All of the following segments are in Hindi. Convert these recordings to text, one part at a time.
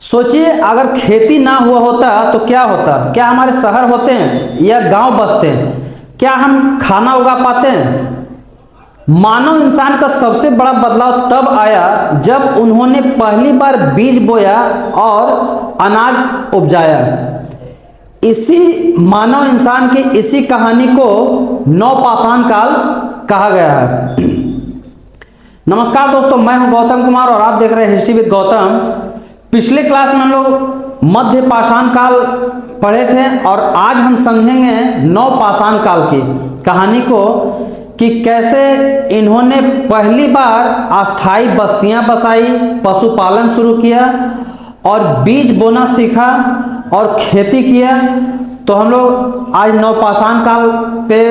सोचिए अगर खेती ना हुआ होता तो क्या होता। क्या हमारे शहर होते हैं या गांव बसते हैं? क्या हम खाना उगा पाते हैं? मानव इंसान का सबसे बड़ा बदलाव तब आया जब उन्होंने पहली बार बीज बोया और अनाज उपजाया। इसी मानव इंसान की इसी कहानी को नवपाषाण काल कहा गया है। नमस्कार दोस्तों, मैं हूं गौतम कुमार और आप देख रहे हैं हिस्ट्री विद गौतम। पिछले क्लास में हम लोग मध्य पाषाण काल पढ़े थे और आज हम समझेंगे नवपाषाण काल की कहानी को कि कैसे इन्होंने पहली बार अस्थाई बस्तियां बसाई, पशुपालन शुरू किया और बीज बोना सीखा और खेती किया। तो हम लोग आज नवपाषाण काल पे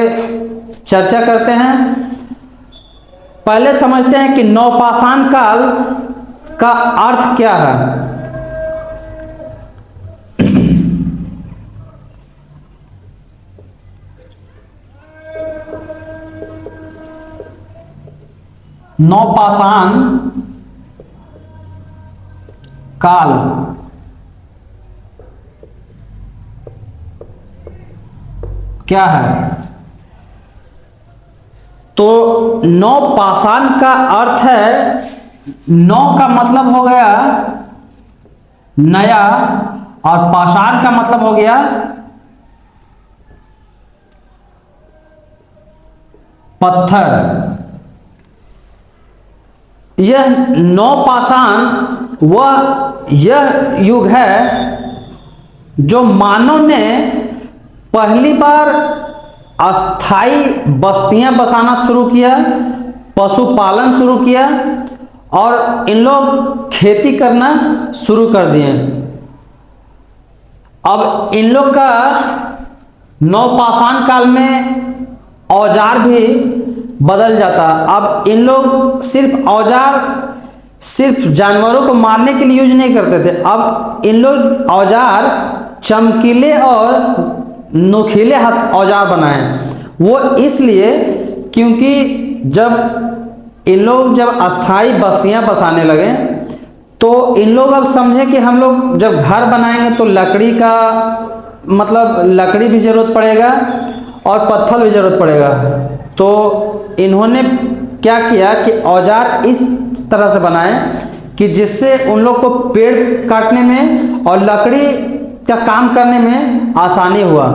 चर्चा करते हैं। पहले समझते हैं कि नवपाषाण काल का अर्थ क्या है। नवपाषाण काल क्या है? तो नवपाषाण का अर्थ है, नव का मतलब हो गया नया और पाषाण का मतलब हो गया पत्थर। यह नवपाषाण यह युग है जो मानव ने पहली बार अस्थाई बस्तियां बसाना शुरू किया, पशुपालन शुरू किया और इन लोग खेती करना शुरू कर दिए। अब इन लोग का नवपाषाण काल में औजार भी बदल जाता। अब इन लोग सिर्फ औजार सिर्फ जानवरों को मारने के लिए यूज नहीं करते थे। अब इन लोग औजार चमकीले और नुकीले औजार बनाए। वो इसलिए क्योंकि जब इन लोग जब अस्थाई बस्तियां बसाने लगे तो इन लोग अब समझे कि हम लोग जब घर बनाएंगे तो लकड़ी का मतलब लकड़ी भी जरूरत पड़ेगा और पत्थर भी जरूरत पड़ेगा। तो इन्होंने क्या किया कि औजार इस तरह से बनाए कि जिससे उन लोग को पेड़ काटने में और लकड़ी का काम करने में आसानी हुआ।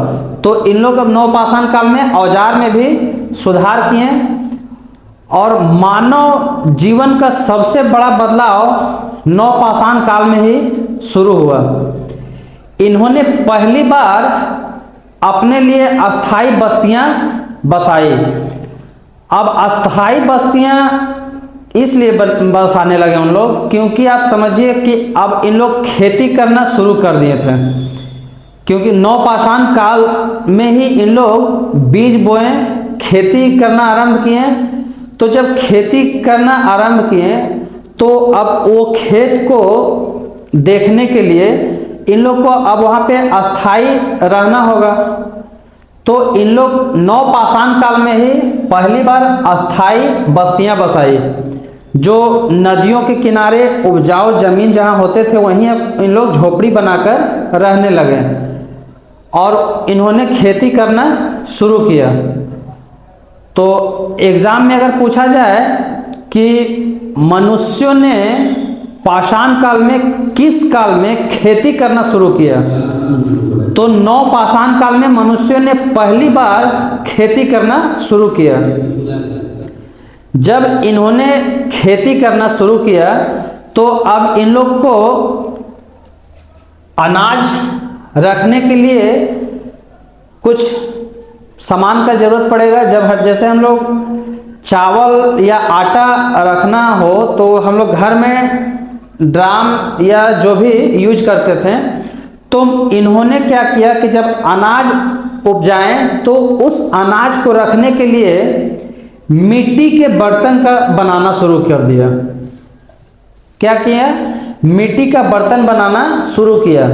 तो इन लोग अब नवपाषाण काल में औजार में भी सुधार किए और मानव जीवन का सबसे बड़ा बदलाव नवपाषाण काल में ही शुरू हुआ। इन्होंने पहली बार अपने लिए अस्थाई बस्तियां बसाई। अब अस्थाई बस्तियां इसलिए बसाने लगे उन लोग क्योंकि आप समझिए कि अब इन लोग खेती करना शुरू कर दिए थे। क्योंकि नवपाषाण काल में ही इन लोग बीज बोए, खेती करना आरंभ किए। तो जब खेती करना आरंभ किए तो अब वो खेत को देखने के लिए इन लोग को अब वहाँ पे अस्थाई रहना होगा। तो इन लोग नवपाषाण काल में ही पहली बार अस्थाई बस्तियां बसाई। जो नदियों के किनारे उपजाऊ जमीन जहां होते थे वहीं अब इन लोग झोपड़ी बनाकर रहने लगे और इन्होंने खेती करना शुरू किया। तो एग्जाम में अगर पूछा जाए कि मनुष्यों ने पाषाण काल में किस काल में खेती करना शुरू किया, तो नवपाषाण काल में मनुष्यों ने पहली बार खेती करना शुरू किया। जब इन्होंने खेती करना शुरू किया तो अब इन लोग को अनाज रखने के लिए कुछ सामान का जरूरत पड़ेगा। जब जैसे हम लोग चावल या आटा रखना हो तो हम लोग घर में ड्राम या जो भी यूज करते थे। तो इन्होंने क्या किया कि जब अनाज उपजाएं तो उस अनाज को रखने के लिए मिट्टी के बर्तन का बनाना शुरू कर दिया। क्या किया? मिट्टी का बर्तन बनाना शुरू किया।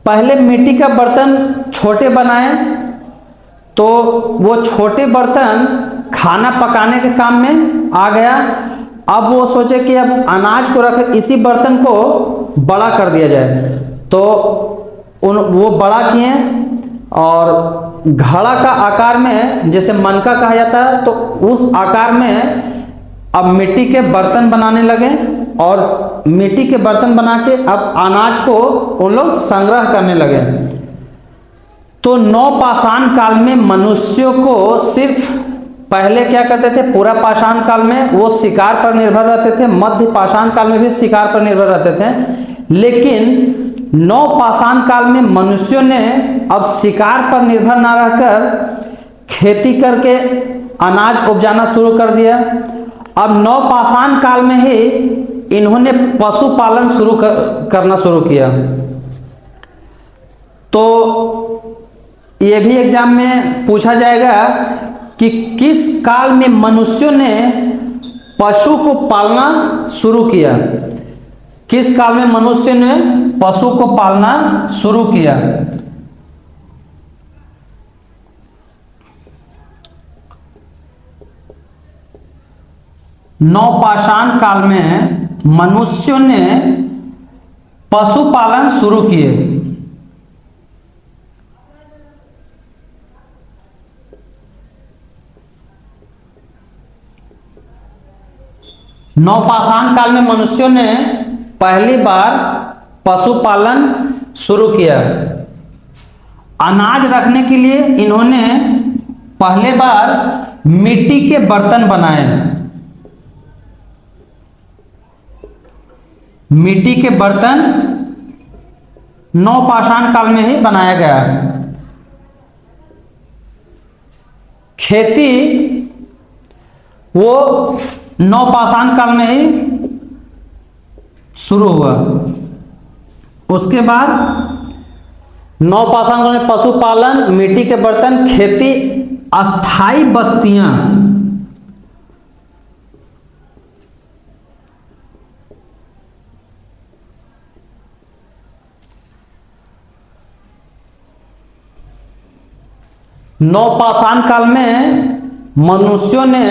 पहले मिट्टी का बर्तन छोटे बनाए तो वो छोटे बर्तन खाना पकाने के काम में आ गया। अब वो सोचे कि अब अनाज को रख इसी बर्तन को बड़ा कर दिया जाए। तो वो बड़ा किए और घड़ा का आकार में, जैसे मनका कहा जाता है, तो उस आकार में अब मिट्टी के बर्तन बनाने लगे और मिट्टी के बर्तन बना के अब अनाज को उन लोग संग्रह करने लगे। तो नवपाषाण काल में मनुष्यों को सिर्फ, पहले क्या करते थे, पूरा पाषाण काल में वो शिकार पर निर्भर रहते थे, मध्य पाषाण काल में भी शिकार पर निर्भर रहते थे, लेकिन नवपाषाण काल में मनुष्यों ने अब शिकार पर निर्भर ना रहकर खेती करके अनाज उपजाना शुरू कर दिया। अब नवपाषाण काल में ही इन्होंने पशुपालन करना शुरू किया। तो ये भी एग्जाम में पूछा जाएगा कि किस काल में मनुष्यों ने पशु को पालना शुरू किया, किस काल में मनुष्य ने पशु को पालना शुरू किया। नवपाषाण काल में मनुष्यों ने पशुपालन शुरू किए। नवपाषाण काल में मनुष्यों ने पहली बार पशुपालन शुरू किया। अनाज रखने के लिए इन्होंने पहले बार मिट्टी के बर्तन बनाए। मिट्टी के बर्तन नवपाषाण काल में ही बनाया गया। खेती वो नवपाषाण काल में ही शुरू हुआ। उसके बाद नवपाषाण काल में पशुपालन, मिट्टी के बर्तन, खेती, अस्थाई बस्तियां। नवपाषाण काल में मनुष्यों ने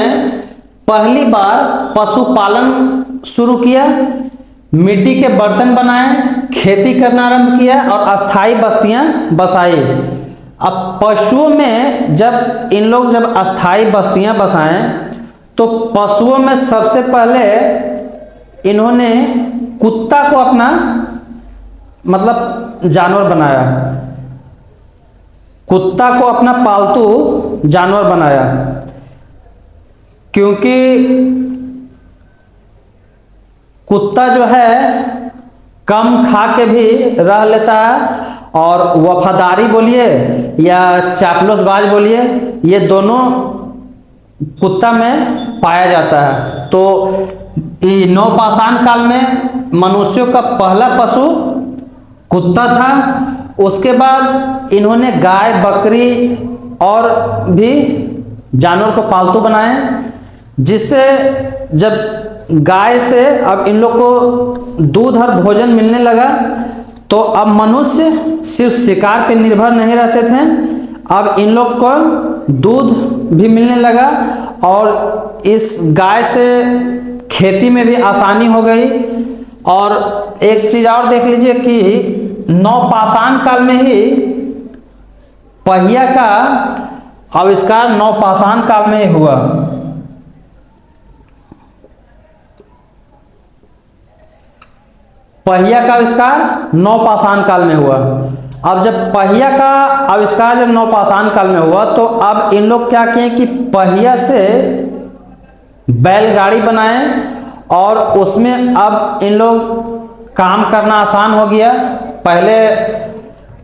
पहली बार पशुपालन शुरू किया, मिट्टी के बर्तन बनाए, खेती करना आरंभ किया और अस्थाई बस्तियां बसाई। अब पशुओं में जब इन लोग जब अस्थाई बस्तियां बसाएं तो पशुओं में सबसे पहले इन्होंने कुत्ता को अपना मतलब जानवर बनाया, कुत्ता को अपना पालतू जानवर बनाया, क्योंकि कुत्ता जो है कम खा के भी रह लेता है और वफादारी बोलिए या चापलूसबाज बोलिए, ये दोनों कुत्ता में पाया जाता है। तो नवपाषाण काल में मनुष्यों का पहला पशु कुत्ता था। उसके बाद इन्होंने गाय, बकरी और भी जानवर को पालतू बनाए, जिससे जब गाय से अब इन लोग को दूध और भोजन मिलने लगा तो अब मनुष्य सिर्फ शिकार पर निर्भर नहीं रहते थे, अब इन लोग को दूध भी मिलने लगा और इस गाय से खेती में भी आसानी हो गई। और एक चीज और देख लीजिए कि नवपाषाण काल में ही पहिया का आविष्कार नवपाषाण काल में ही हुआ। पहिया का आविष्कार नवपाषाण काल में हुआ। अब जब पहिया का आविष्कार जब नवपाषाण काल में हुआ तो अब इन लोग क्या किए कि पहिया से बैलगाड़ी बनाए और उसमें अब इन लोग काम करना आसान हो गया। पहले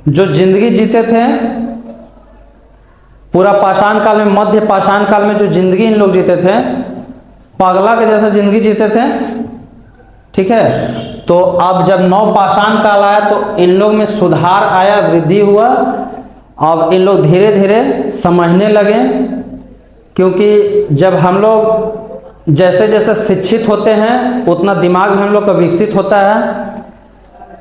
जो जिंदगी जीते थे पूरा पाषाण काल में, मध्य पाषाण काल में जो जिंदगी इन लोग जीते थे, पगला के जैसा जिंदगी जीते थे, ठीक है। तो अब जब नवपाषाण काल आया तो इन लोग में सुधार आया, वृद्धि हुआ। अब इन लोग धीरे धीरे समझने लगे, क्योंकि जब हम लोग जैसे जैसे शिक्षित होते हैं उतना दिमाग में हम लोग का विकसित होता है।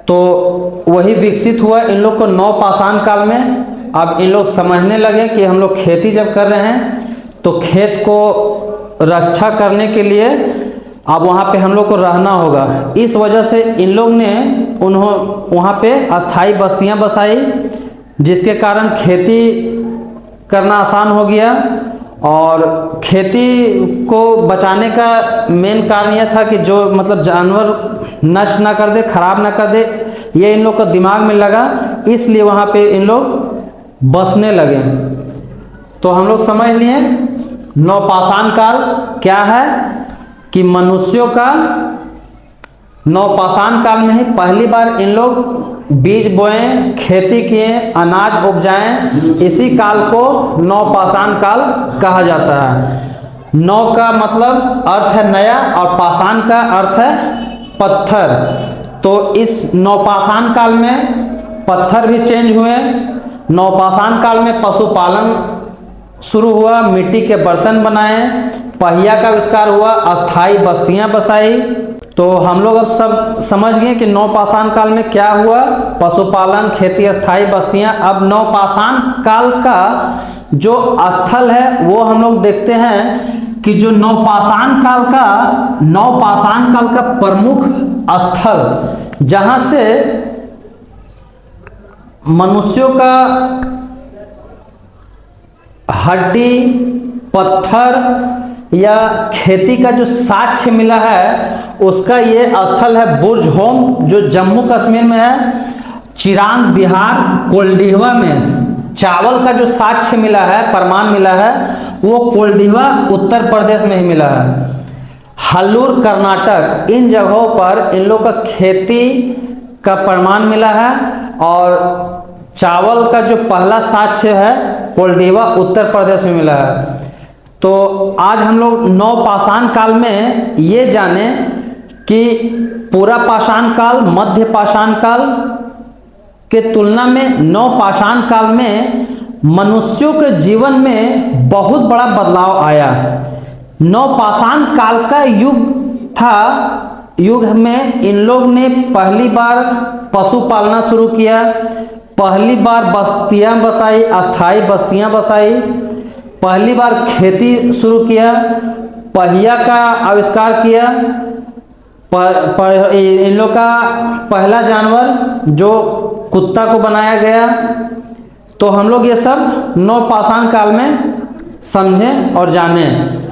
तो वही विकसित हुआ इन लोग को नवपाषाण काल में। अब इन लोग समझने लगे कि हम लोग खेती जब कर रहे हैं तो खेत को रक्षा करने के लिए अब वहाँ पे हम लोग को रहना होगा। इस वजह से इन लोग ने वहाँ पे अस्थाई बस्तियाँ बसाई, जिसके कारण खेती करना आसान हो गया। और खेती को बचाने का मेन कारण यह था कि जो मतलब जानवर नष्ट ना कर दे, खराब ना कर दे, ये इन लोग को दिमाग में लगा, इसलिए वहाँ पे इन लोग बसने लगे। तो हम लोग समझ लिए नवपाषाण काल क्या है कि मनुष्यों का नवपाषाण काल में ही पहली बार इन लोग बीज बोए, खेती किए, अनाज उपजाएं, इसी काल को नवपाषाण काल कहा जाता है। नव का मतलब अर्थ है नया और पाषाण का अर्थ है पत्थर। तो इस नवपाषाण काल में पत्थर भी चेंज हुए। नवपाषाण काल में पशुपालन शुरू हुआ, मिट्टी के बर्तन बनाए, पहिया का आविष्कार हुआ, अस्थाई बस्तियां बसाई। तो हम लोग अब सब समझ गए कि नवपाषाण काल में क्या हुआ, पशुपालन, खेती, अस्थाई बस्तियां। अब नवपाषाण काल का जो स्थल है वो हम लोग देखते हैं कि जो नवपाषाण काल का प्रमुख स्थल जहां से मनुष्यों का हड्डी, पत्थर या खेती का जो साक्ष्य मिला है, उसका ये स्थल है बुर्ज होम, जो जम्मू कश्मीर में है। चिरांद बिहार कोल्डिहवा में चावल का जो साक्ष्य मिला है, प्रमाण मिला है, वो कोल्डिहवा उत्तर प्रदेश में ही मिला है। हल्लूर कर्नाटक, इन जगहों पर इन लोग का खेती का प्रमाण मिला है। और चावल का जो पहला साक्ष्य है कोल्डिहवा उत्तर प्रदेश में मिला है। तो आज हम लोग नवपाषाण काल में ये जाने कि पूरा पाषाण काल, मध्य पाषाण काल के तुलना में नवपाषाण काल में मनुष्यों के जीवन में बहुत बड़ा बदलाव आया। नवपाषाण काल का युग में इन लोग ने पहली बार पशु पालना शुरू किया, पहली बार बस्तियां बसाई, अस्थाई बस्तियां बसाई, पहली बार खेती शुरू किया, पहिया का आविष्कार किया। इन लोग का पहला जानवर जो कुत्ता को बनाया गया। तो हम लोग ये सब नवपाषाण काल में समझें और जानें।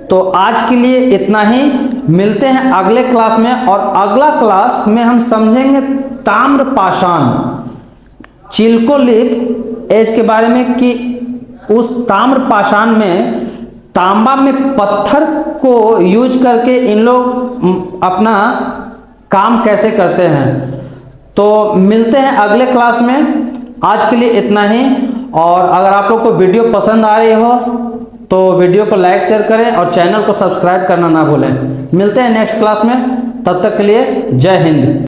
तो आज के लिए इतना ही, मिलते हैं अगले क्लास में। और अगला क्लास में हम समझेंगे ताम्रपाषाण, चिल्कोलिथ एज के बारे में, कि उस ताम्रपाषाण में तांबा में पत्थर को यूज करके इन लोग अपना काम कैसे करते हैं। तो मिलते हैं अगले क्लास में। आज के लिए इतना ही। और अगर आप लोग को वीडियो पसंद आ रही हो तो वीडियो को लाइक शेयर करें और चैनल को सब्सक्राइब करना ना भूलें। मिलते हैं नेक्स्ट क्लास में, तब तक के लिए जय हिंद।